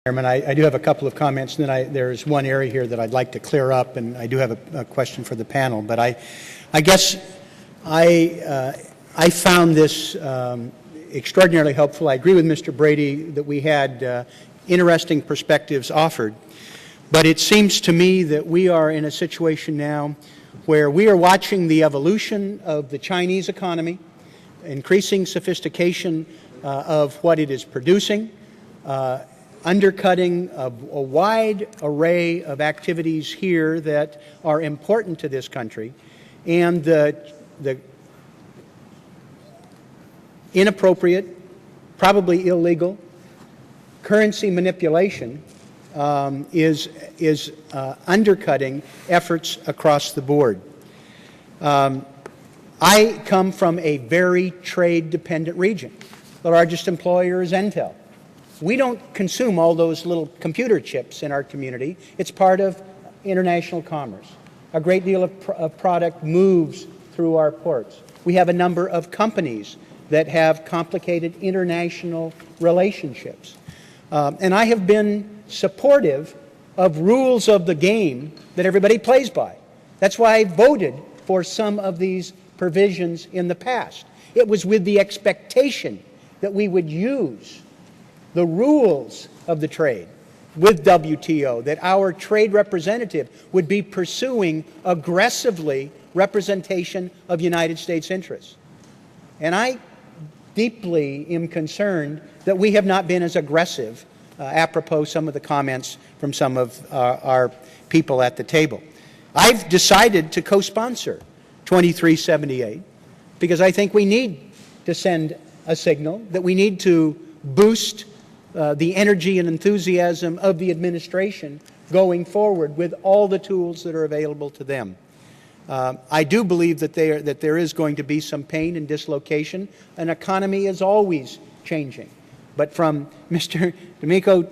Chairman, I do have a couple of comments, and then there's one area here that I'd like to clear up, and I do have a question for the panel. But I guess I found this extraordinarily helpful. I agree with Mr. Brady that we had interesting perspectives offered, but it seems to me that we are in a situation now where we are watching the evolution of the Chinese economy, increasing sophistication of what it is producing, undercutting a wide array of activities here that are important to this country, and the inappropriate, probably illegal, currency manipulation is undercutting efforts across the board. I come from a very trade-dependent region. The largest employer is Intel. We don't consume all those little computer chips in our community. It's part of international commerce. A great deal of product moves through our ports. We have a number of companies that have complicated international relationships. And I have been supportive of rules of the game that everybody plays by. That's why I voted for some of these provisions in the past. It was with the expectation that we would use the rules of the trade with WTO, that our trade representative would be pursuing aggressively representation of United States interests. And I deeply am concerned that we have not been as aggressive, apropos some of the comments from some of our people at the table. I've decided to co-sponsor 2378 because I think we need to send a signal that we need to boost the energy and enthusiasm of the administration going forward with all the tools that are available to them. I do believe that there is going to be some pain and dislocation. An economy is always changing. But from Mr. D'Amico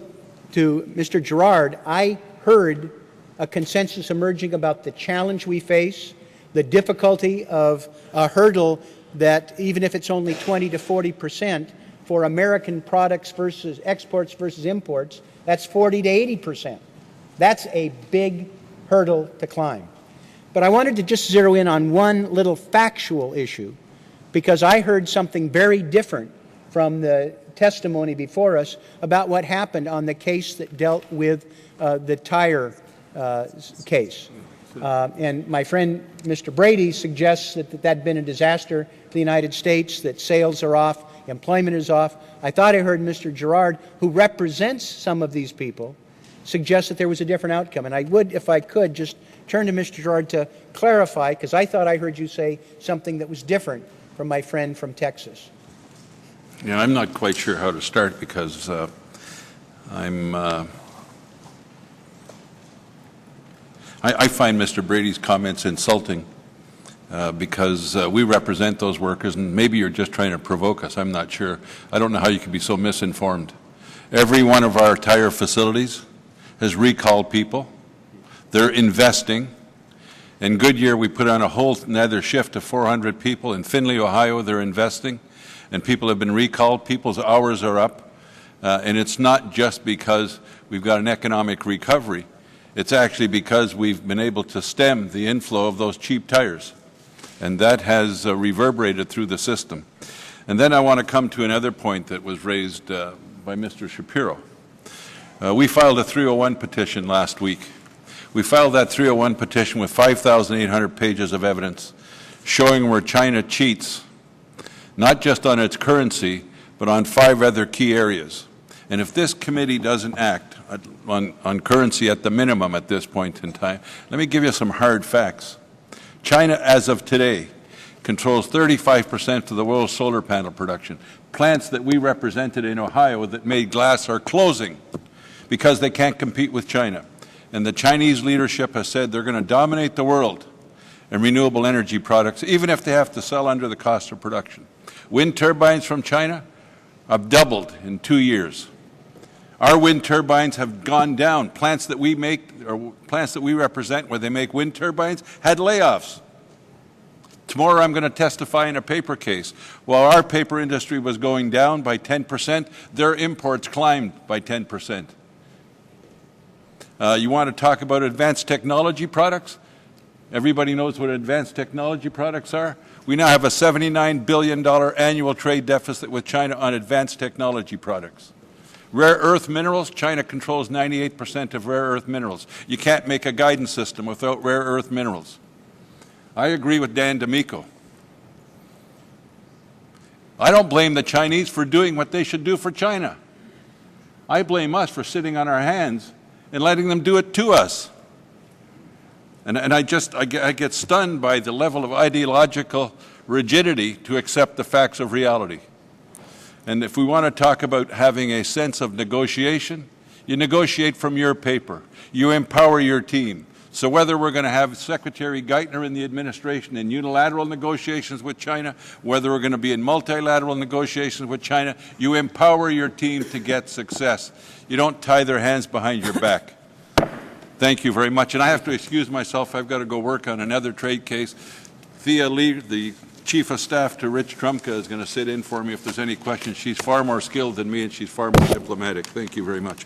to Mr. Gerard, I heard a consensus emerging about the challenge we face, the difficulty of a hurdle that even if it's only 20 to 40%, for American products versus exports versus imports, that's 40 to 80%. That's a big hurdle to climb. But I wanted to just zero in on one little factual issue because I heard something very different from the testimony before us about what happened on the case that dealt with the tire case. And my friend Mr. Brady suggests that that had been a disaster for the United States, that sales are off, employment is off. I thought I heard Mr. Gerard, who represents some of these people, suggest that there was a different outcome. And I would, if I could, just turn to Mr. Gerard to clarify, because I thought I heard you say something that was different from my friend from Texas. Yeah, I'm not quite sure how to start because I find Mr. Brady's comments insulting because we represent those workers, and maybe you're just trying to provoke us. I'm not sure. I don't know how you can be so misinformed. Every one of our tire facilities has recalled people. They're investing. In Goodyear, we put on a whole another shift of 400 people. In Findlay, Ohio, they're investing, and people have been recalled. People's hours are up, and it's not just because we've got an economic recovery. It's actually because we've been able to stem the inflow of those cheap tires, and that has reverberated through the system. And then I want to come to another point that was raised by Mr. Shapiro. We filed a 301 petition last week. We filed that 301 petition with 5,800 pages of evidence showing where China cheats, not just on its currency, but on 5 other key areas. And if this committee doesn't act on currency at the minimum at this point in time, let me give you some hard facts. China, as of today, controls 35% of the world's solar panel production. Plants that we represented in Ohio that made glass are closing because they can't compete with China. And the Chinese leadership has said they're going to dominate the world in renewable energy products, even if they have to sell under the cost of production. Wind turbines from China have doubled in 2 years. Our wind turbines have gone down. Plants that we make, or plants that we represent where they make wind turbines, had layoffs. Tomorrow I'm going to testify in a paper case. While our paper industry was going down by 10%, their imports climbed by 10%. You want to talk about advanced technology products? Everybody knows what advanced technology products are. We now have a $79 billion annual trade deficit with China on advanced technology products. Rare earth minerals, China controls 98% of rare earth minerals. You can't make a guidance system without rare earth minerals. I agree with Dan D'Amico. I don't blame the Chinese for doing what they should do for China. I blame us for sitting on our hands and letting them do it to us. And I get stunned by the level of ideological rigidity to accept the facts of reality. And if we want to talk about having a sense of negotiation, you negotiate from your paper. You empower your team. So whether we're going to have Secretary Geithner in the administration in unilateral negotiations with China, whether we're going to be in multilateral negotiations with China, you empower your team to get success. You don't tie their hands behind your back. Thank you very much. And I have to excuse myself. I've got to go work on another trade case. Thea Lee, the Chief of Staff to Rich Trumka, is going to sit in for me if there's any questions. She's far more skilled than me, and she's far more diplomatic. Thank you very much.